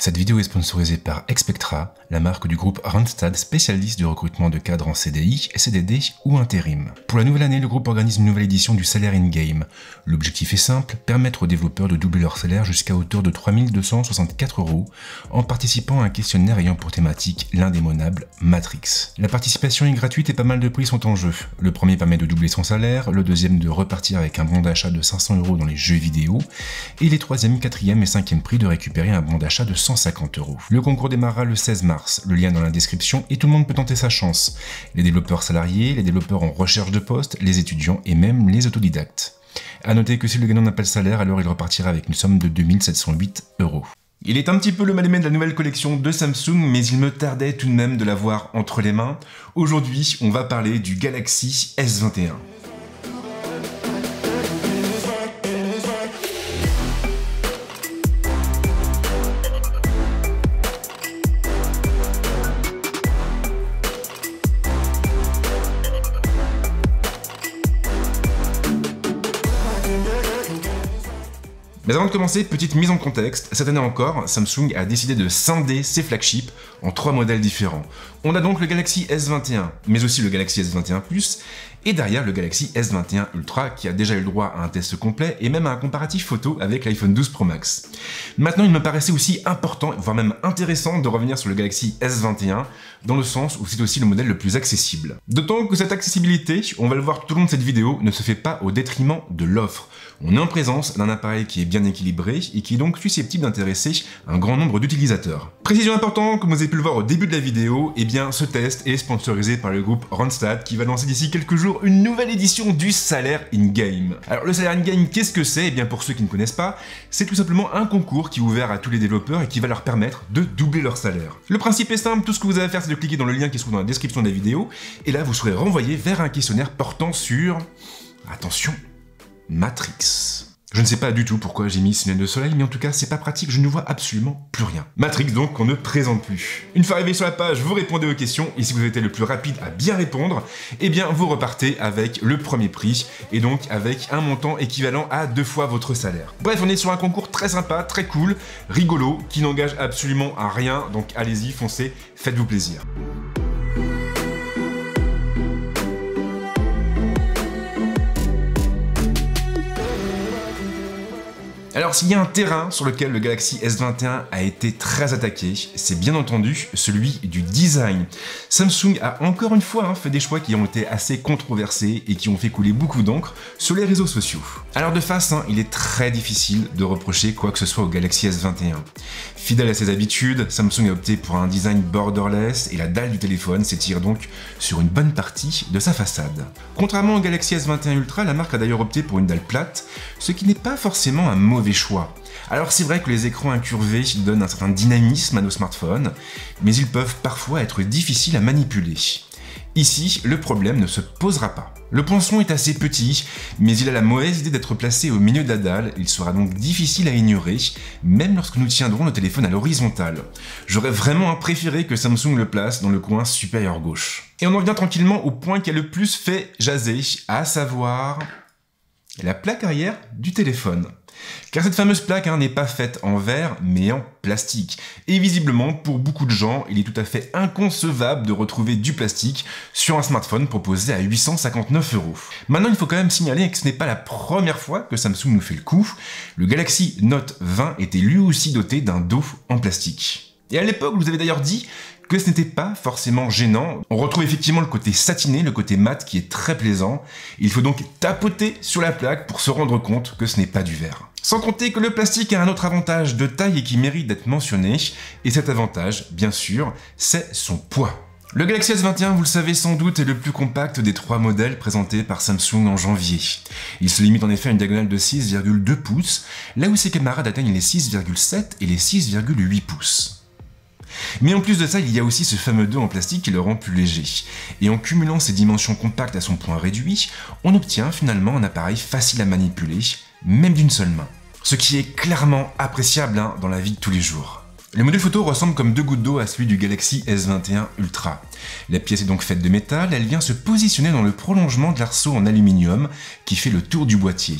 Cette vidéo est sponsorisée par Expectra, la marque du groupe Randstad spécialiste du recrutement de cadres en CDI, CDD ou intérim. Pour la nouvelle année, le groupe organise une nouvelle édition du salaire in-game. L'objectif est simple, permettre aux développeurs de doubler leur salaire jusqu'à hauteur de 3 264 € en participant à un questionnaire ayant pour thématique l'indémodable Matrix. La participation est gratuite et pas mal de prix sont en jeu. Le premier permet de doubler son salaire, le deuxième de repartir avec un bon d'achat de 500 € dans les jeux vidéo, et les troisième, quatrième et cinquième prix de récupérer un bon d'achat de 150 €. Le concours démarrera le 16 mars, le lien dans la description et tout le monde peut tenter sa chance. Les développeurs salariés, les développeurs en recherche de poste, les étudiants et même les autodidactes. A noter que si le gagnant n'a pas le salaire, alors il repartira avec une somme de 2708 €. Il est un petit peu le mal-aimé de la nouvelle collection de Samsung, mais il me tardait tout de même de l'avoir entre les mains. Aujourd'hui, on va parler du Galaxy S21. Mais avant de commencer, petite mise en contexte, cette année encore, Samsung a décidé de scinder ses flagships en 3 modèles différents. On a donc le Galaxy S21, mais aussi le Galaxy S21 Plus, et derrière le Galaxy S21 Ultra qui a déjà eu le droit à un test complet et même à un comparatif photo avec l'iPhone 12 Pro Max. Maintenant, il me paraissait aussi important, voire même intéressant de revenir sur le Galaxy S21, dans le sens où c'est aussi le modèle le plus accessible. D'autant que cette accessibilité, on va le voir tout au long de cette vidéo, ne se fait pas au détriment de l'offre. On est en présence d'un appareil qui est bien équilibré et qui est donc susceptible d'intéresser un grand nombre d'utilisateurs. Précision importante, comme vous avez pu le voir au début de la vidéo, eh bien ce test est sponsorisé par le groupe Randstad qui va lancer d'ici quelques jours une nouvelle édition du salaire in-game. Alors le salaire in-game, qu'est-ce que c'est? Eh bien pour ceux qui ne connaissent pas, c'est tout simplement un concours qui est ouvert à tous les développeurs et qui va leur permettre de doubler leur salaire. Le principe est simple, tout ce que vous avez à faire c'est de cliquer dans le lien qui se trouve dans la description de la vidéo et là vous serez renvoyé vers un questionnaire portant sur... attention, Matrix. Je ne sais pas du tout pourquoi j'ai mis ce lunettes de soleil, mais en tout cas, c'est pas pratique, je ne vois absolument plus rien. Matrix donc, qu'on ne présente plus. Une fois arrivé sur la page, vous répondez aux questions, et si vous avez été le plus rapide à bien répondre, eh bien, vous repartez avec le premier prix, et donc avec un montant équivalent à 2 fois votre salaire. Bref, on est sur un concours très sympa, très cool, rigolo, qui n'engage absolument à rien, donc allez-y, foncez, faites-vous plaisir. Alors s'il y a un terrain sur lequel le Galaxy S21 a été très attaqué, c'est bien entendu celui du design. Samsung a encore une fois fait des choix qui ont été assez controversés et qui ont fait couler beaucoup d'encre sur les réseaux sociaux. Alors de face, il est très difficile de reprocher quoi que ce soit au Galaxy S21. Fidèle à ses habitudes, Samsung a opté pour un design borderless et la dalle du téléphone s'étire donc sur une bonne partie de sa façade. Contrairement au Galaxy S21 Ultra, la marque a d'ailleurs opté pour une dalle plate, ce qui n'est pas forcément un mauvais choix. Alors c'est vrai que les écrans incurvés donnent un certain dynamisme à nos smartphones, mais ils peuvent parfois être difficiles à manipuler. Ici, le problème ne se posera pas. Le poinçon est assez petit, mais il a la mauvaise idée d'être placé au milieu de la dalle, il sera donc difficile à ignorer, même lorsque nous tiendrons le téléphone à l'horizontale. J'aurais vraiment préféré que Samsung le place dans le coin supérieur gauche. Et on en vient tranquillement au point qui a le plus fait jaser, à savoir la plaque arrière du téléphone. Car cette fameuse plaque n'est pas faite en verre, mais en plastique. Et visiblement, pour beaucoup de gens, il est tout à fait inconcevable de retrouver du plastique sur un smartphone proposé à 859 €. Maintenant, il faut quand même signaler que ce n'est pas la première fois que Samsung nous fait le coup. Le Galaxy Note 20 était lui aussi doté d'un dos en plastique. Et à l'époque, je vous avais d'ailleurs dit que ce n'était pas forcément gênant. On retrouve effectivement le côté satiné, le côté mat qui est très plaisant. Il faut donc tapoter sur la plaque pour se rendre compte que ce n'est pas du verre. Sans compter que le plastique a un autre avantage de taille et qui mérite d'être mentionné, et cet avantage, bien sûr, c'est son poids. Le Galaxy S21, vous le savez sans doute, est le plus compact des 3 modèles présentés par Samsung en janvier. Il se limite en effet à une diagonale de 6,2 pouces, là où ses camarades atteignent les 6,7 et les 6,8 pouces. Mais en plus de ça, il y a aussi ce fameux dos en plastique qui le rend plus léger. Et en cumulant ces dimensions compactes à son point réduit, on obtient finalement un appareil facile à manipuler, même d'une seule main. Ce qui est clairement appréciable dans la vie de tous les jours. Le module photo ressemble comme 2 gouttes d'eau à celui du Galaxy S21 Ultra. La pièce est donc faite de métal, elle vient se positionner dans le prolongement de l'arceau en aluminium qui fait le tour du boîtier.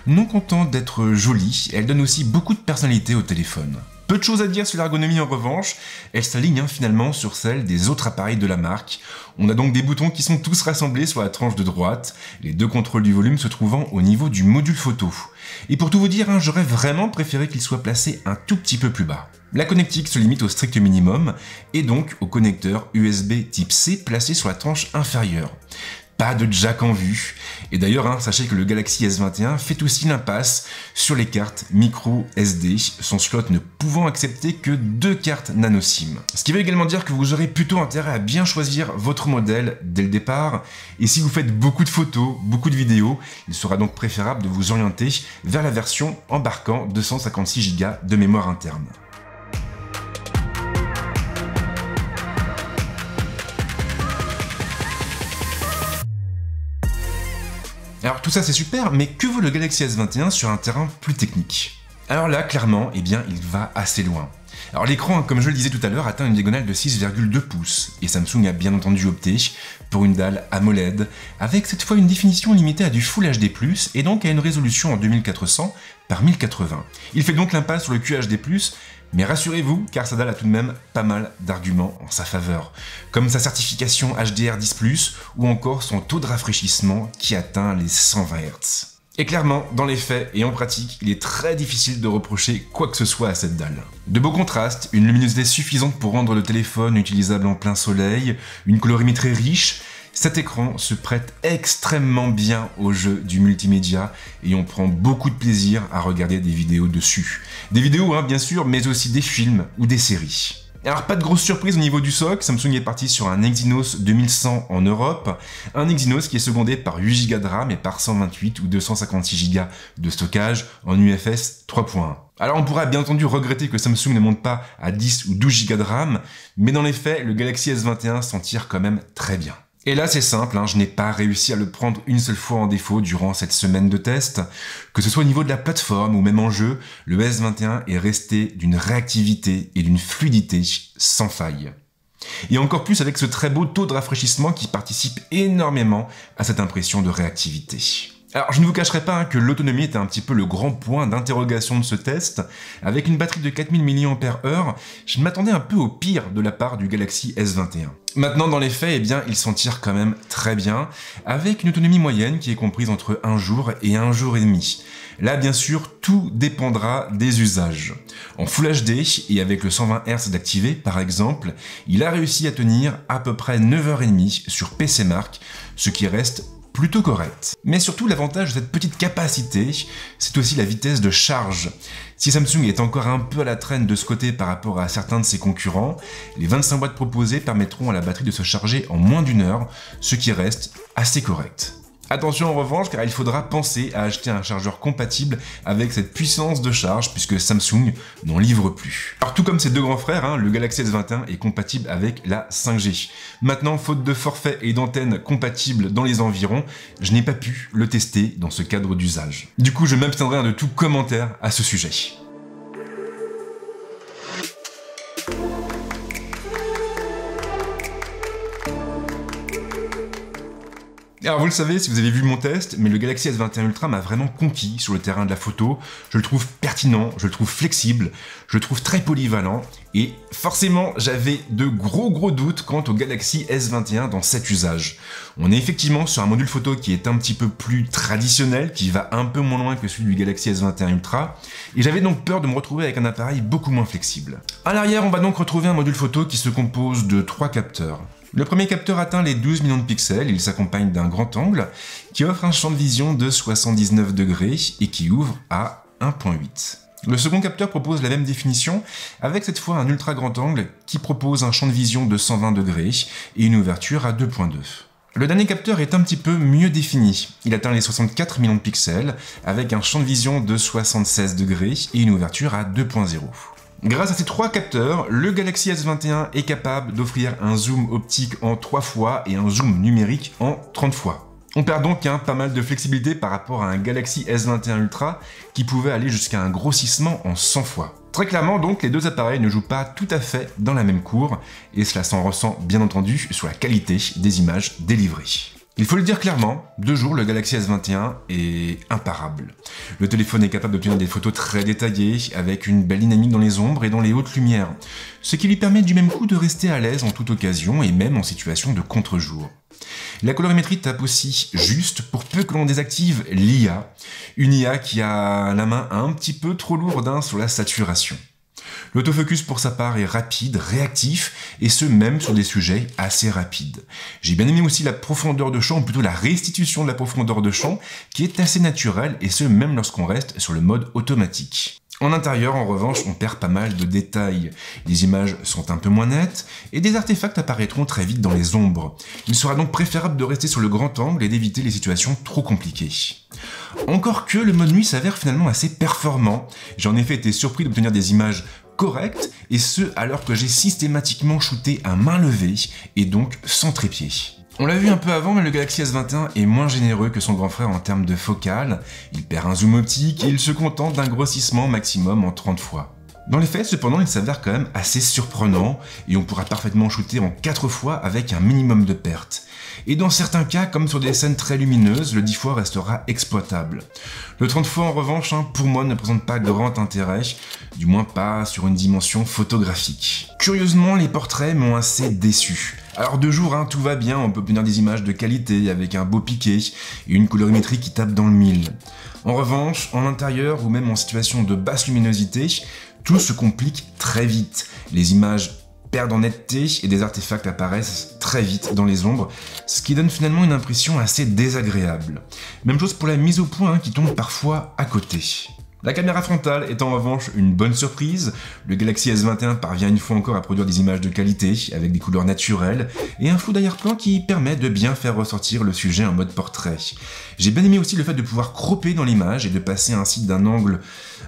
Non contente d'être jolie, elle donne aussi beaucoup de personnalité au téléphone. Peu de choses à dire sur l'ergonomie en revanche, elle s'aligne finalement sur celle des autres appareils de la marque. On a donc des boutons qui sont tous rassemblés sur la tranche de droite, les deux contrôles du volume se trouvant au niveau du module photo. Et pour tout vous dire, j'aurais vraiment préféré qu'il soit placé un tout petit peu plus bas. La connectique se limite au strict minimum, et donc au connecteur USB type C placé sur la tranche inférieure. Pas de jack en vue. Et d'ailleurs, sachez que le Galaxy S21 fait aussi l'impasse sur les cartes micro SD, son slot ne pouvant accepter que 2 cartes nano SIM. Ce qui veut également dire que vous aurez plutôt intérêt à bien choisir votre modèle dès le départ. Et si vous faites beaucoup de photos, beaucoup de vidéos, il sera donc préférable de vous orienter vers la version embarquant 256 Go de mémoire interne. Alors tout ça c'est super, mais que vaut le Galaxy S21 sur un terrain plus technique? Alors là, clairement, il va assez loin. Alors l'écran, comme je le disais tout à l'heure, atteint une diagonale de 6,2 pouces, et Samsung a bien entendu opté pour une dalle AMOLED, avec cette fois une définition limitée à du Full HD+, et donc à une résolution en 2400 par 1080. Il fait donc l'impasse sur le QHD+, mais rassurez-vous, car sa dalle a tout de même pas mal d'arguments en sa faveur, comme sa certification HDR10+, ou encore son taux de rafraîchissement qui atteint les 120 Hz. Et clairement, dans les faits et en pratique, il est très difficile de reprocher quoi que ce soit à cette dalle. De beaux contrastes, une luminosité suffisante pour rendre le téléphone utilisable en plein soleil, une colorimétrie riche, cet écran se prête extrêmement bien au jeu du multimédia et on prend beaucoup de plaisir à regarder des vidéos dessus. Des vidéos bien sûr, mais aussi des films ou des séries. Alors pas de grosse surprise au niveau du SoC, Samsung est parti sur un Exynos 2100 en Europe, un Exynos qui est secondé par 8 Go de RAM et par 128 ou 256 Go de stockage en UFS 3.1. Alors on pourra bien entendu regretter que Samsung ne monte pas à 10 ou 12 Go de RAM, mais dans les faits, le Galaxy S21 s'en tire quand même très bien. Et là c'est simple, je n'ai pas réussi à le prendre une seule fois en défaut durant cette semaine de test. Que ce soit au niveau de la plateforme ou même en jeu, le S21 est resté d'une réactivité et d'une fluidité sans faille. Et encore plus avec ce très beau taux de rafraîchissement qui participe énormément à cette impression de réactivité. Alors je ne vous cacherai pas que l'autonomie était un petit peu le grand point d'interrogation de ce test. Avec une batterie de 4000 mAh, je m'attendais un peu au pire de la part du Galaxy S21. Maintenant dans les faits, il s'en tire quand même très bien, avec une autonomie moyenne qui est comprise entre 1 jour et 1 jour et demi. Là bien sûr, tout dépendra des usages. En Full HD et avec le 120 Hz d'activé par exemple, il a réussi à tenir à peu près 9h30 sur PC Mark, ce qui reste plutôt correct. Mais surtout l'avantage de cette petite capacité, c'est aussi la vitesse de charge. Si Samsung est encore un peu à la traîne de ce côté par rapport à certains de ses concurrents, les 25 watts proposés permettront à la batterie de se charger en moins d'1 heure, ce qui reste assez correct. Attention en revanche, car il faudra penser à acheter un chargeur compatible avec cette puissance de charge, puisque Samsung n'en livre plus. Alors tout comme ses deux grands frères, le Galaxy S21 est compatible avec la 5G. Maintenant, faute de forfait et d'antenne compatibles dans les environs, je n'ai pas pu le tester dans ce cadre d'usage. Du coup, je m'abstiendrai de tout commentaire à ce sujet. Alors vous le savez si vous avez vu mon test, mais le Galaxy S21 Ultra m'a vraiment conquis sur le terrain de la photo. Je le trouve pertinent, je le trouve flexible, je le trouve très polyvalent et forcément j'avais de gros doutes quant au Galaxy S21 dans cet usage. On est effectivement sur un module photo qui est un petit peu plus traditionnel, qui va un peu moins loin que celui du Galaxy S21 Ultra et j'avais donc peur de me retrouver avec un appareil beaucoup moins flexible. À l'arrière, on va donc retrouver un module photo qui se compose de 3 capteurs. Le premier capteur atteint les 12 millions de pixels, il s'accompagne d'un grand angle qui offre un champ de vision de 79 degrés et qui ouvre à 1.8. Le second capteur propose la même définition avec cette fois un ultra grand angle qui propose un champ de vision de 120 degrés et une ouverture à 2.2. Le dernier capteur est un petit peu mieux défini. Il atteint les 64 millions de pixels avec un champ de vision de 76 degrés et une ouverture à 2.0. Grâce à ces 3 capteurs, le Galaxy S21 est capable d'offrir un zoom optique en 3 fois et un zoom numérique en 30 fois. On perd donc pas mal de flexibilité par rapport à un Galaxy S21 Ultra qui pouvait aller jusqu'à un grossissement en 100 fois. Très clairement donc, les deux appareils ne jouent pas tout à fait dans la même cour et cela s'en ressent bien entendu sur la qualité des images délivrées. Il faut le dire clairement, de jour, le Galaxy S21 est imparable. Le téléphone est capable d'obtenir des photos très détaillées, avec une belle dynamique dans les ombres et dans les hautes lumières, ce qui lui permet du même coup de rester à l'aise en toute occasion et même en situation de contre-jour. La colorimétrie tape aussi juste pour peu que l'on désactive l'IA, une IA qui a la main un petit peu trop lourde sur la saturation. L'autofocus pour sa part est rapide, réactif, et ce même sur des sujets assez rapides. J'ai bien aimé aussi la profondeur de champ, ou plutôt la restitution de la profondeur de champ, qui est assez naturelle, et ce même lorsqu'on reste sur le mode automatique. En intérieur, en revanche, on perd pas mal de détails. Les images sont un peu moins nettes, et des artefacts apparaîtront très vite dans les ombres. Il sera donc préférable de rester sur le grand angle et d'éviter les situations trop compliquées. Encore que le mode nuit s'avère finalement assez performant. J'ai en effet été surpris d'obtenir des images correctes, et ce alors que j'ai systématiquement shooté à main levée, et donc sans trépied. On l'a vu un peu avant, mais le Galaxy S21 est moins généreux que son grand frère en termes de focale, il perd un zoom optique et il se contente d'un grossissement maximum en 30 fois. Dans les faits, cependant, il s'avère quand même assez surprenant, et on pourra parfaitement shooter en 4 fois avec un minimum de pertes. Et dans certains cas, comme sur des scènes très lumineuses, le 10 fois restera exploitable. Le 30 fois en revanche, pour moi, ne présente pas grand intérêt, du moins pas sur une dimension photographique. Curieusement, les portraits m'ont assez déçu. Alors de jour, tout va bien, on peut obtenir des images de qualité avec un beau piqué et une colorimétrie qui tape dans le mille. En revanche, en intérieur ou même en situation de basse luminosité, tout se complique très vite. Les images perdent en netteté et des artefacts apparaissent très vite dans les ombres, ce qui donne finalement une impression assez désagréable. Même chose pour la mise au point qui tombe parfois à côté. La caméra frontale est en revanche une bonne surprise. Le Galaxy S21 parvient une fois encore à produire des images de qualité avec des couleurs naturelles et un flou d'arrière-plan qui permet de bien faire ressortir le sujet en mode portrait. J'ai bien aimé aussi le fait de pouvoir cropper dans l'image et de passer ainsi d'un angle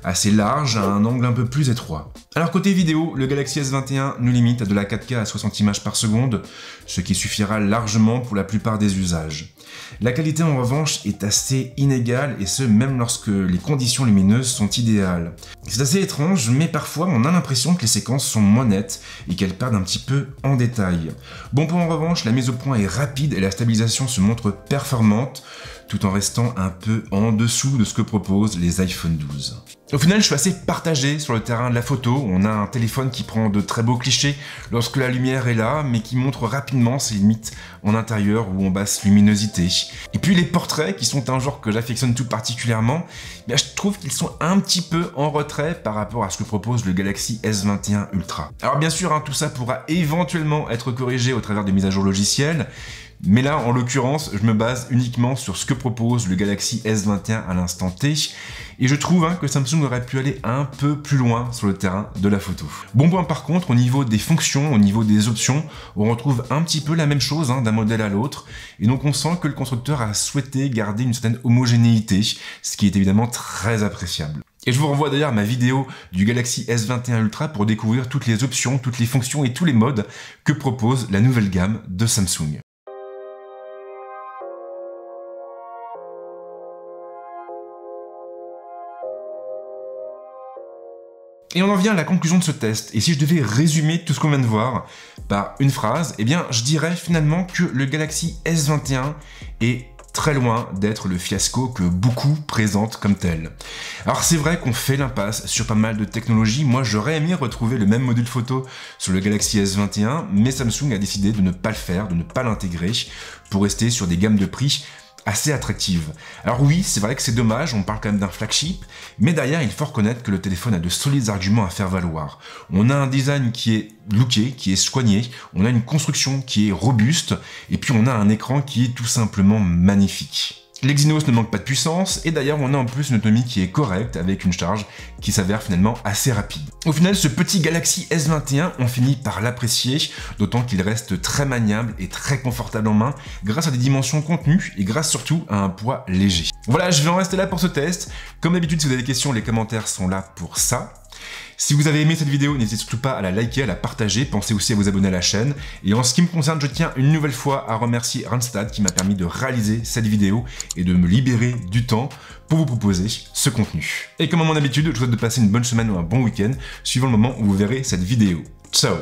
assez large à un angle un peu plus étroit. Alors côté vidéo, le Galaxy S21 nous limite à de la 4K à 60 images par seconde, ce qui suffira largement pour la plupart des usages. La qualité en revanche est assez inégale et ce même lorsque les conditions lumineuses sont idéales. C'est assez étrange, mais parfois on a l'impression que les séquences sont moins nettes et qu'elles perdent un petit peu en détail. Bon point en revanche, la mise au point est rapide et la stabilisation se montre performante, tout en restant un peu en dessous de ce que proposent les iPhone 12. Au final, je suis assez partagé sur le terrain de la photo. On a un téléphone qui prend de très beaux clichés lorsque la lumière est là, mais qui montre rapidement ses limites en intérieur ou en basse luminosité. Et puis les portraits, qui sont un genre que j'affectionne tout particulièrement, je trouve qu'ils sont un petit peu en retrait par rapport à ce que propose le Galaxy S21 Ultra. Alors bien sûr, tout ça pourra éventuellement être corrigé au travers de mises à jour logicielles, mais là, en l'occurrence, je me base uniquement sur ce que propose le Galaxy S21 à l'instant T, et je trouve que Samsung aurait pu aller un peu plus loin sur le terrain de la photo. Bon point par contre, au niveau des fonctions, au niveau des options, on retrouve un petit peu la même chose d'un modèle à l'autre, et donc on sent que le constructeur a souhaité garder une certaine homogénéité, ce qui est évidemment très appréciable. Et je vous renvoie d'ailleurs à ma vidéo du Galaxy S21 Ultra pour découvrir toutes les options, toutes les fonctions et tous les modes que propose la nouvelle gamme de Samsung. Et on en vient à la conclusion de ce test, et si je devais résumer tout ce qu'on vient de voir par une phrase, je dirais finalement que le Galaxy S21 est très loin d'être le fiasco que beaucoup présentent comme tel. Alors c'est vrai qu'on fait l'impasse sur pas mal de technologies, moi j'aurais aimé retrouver le même module photo sur le Galaxy S21, mais Samsung a décidé de ne pas le faire, de ne pas l'intégrer, pour rester sur des gammes de prix assez attractive. Alors oui, c'est vrai que c'est dommage, on parle quand même d'un flagship, mais derrière, il faut reconnaître que le téléphone a de solides arguments à faire valoir. On a un design qui est looké, qui est soigné, on a une construction qui est robuste, et puis on a un écran qui est tout simplement magnifique. L'Exynos ne manque pas de puissance, et d'ailleurs on a en plus une autonomie qui est correcte, avec une charge qui s'avère finalement assez rapide. Au final, ce petit Galaxy S21, on finit par l'apprécier, d'autant qu'il reste très maniable et très confortable en main, grâce à des dimensions contenues, et grâce surtout à un poids léger. Voilà, je vais en rester là pour ce test. Comme d'habitude, si vous avez des questions, les commentaires sont là pour ça. Si vous avez aimé cette vidéo, n'hésitez surtout pas à la liker, à la partager, pensez aussi à vous abonner à la chaîne. Et en ce qui me concerne, je tiens une nouvelle fois à remercier Randstad qui m'a permis de réaliser cette vidéo et de me libérer du temps pour vous proposer ce contenu. Et comme à mon habitude, je vous souhaite de passer une bonne semaine ou un bon week-end, suivant le moment où vous verrez cette vidéo. Ciao!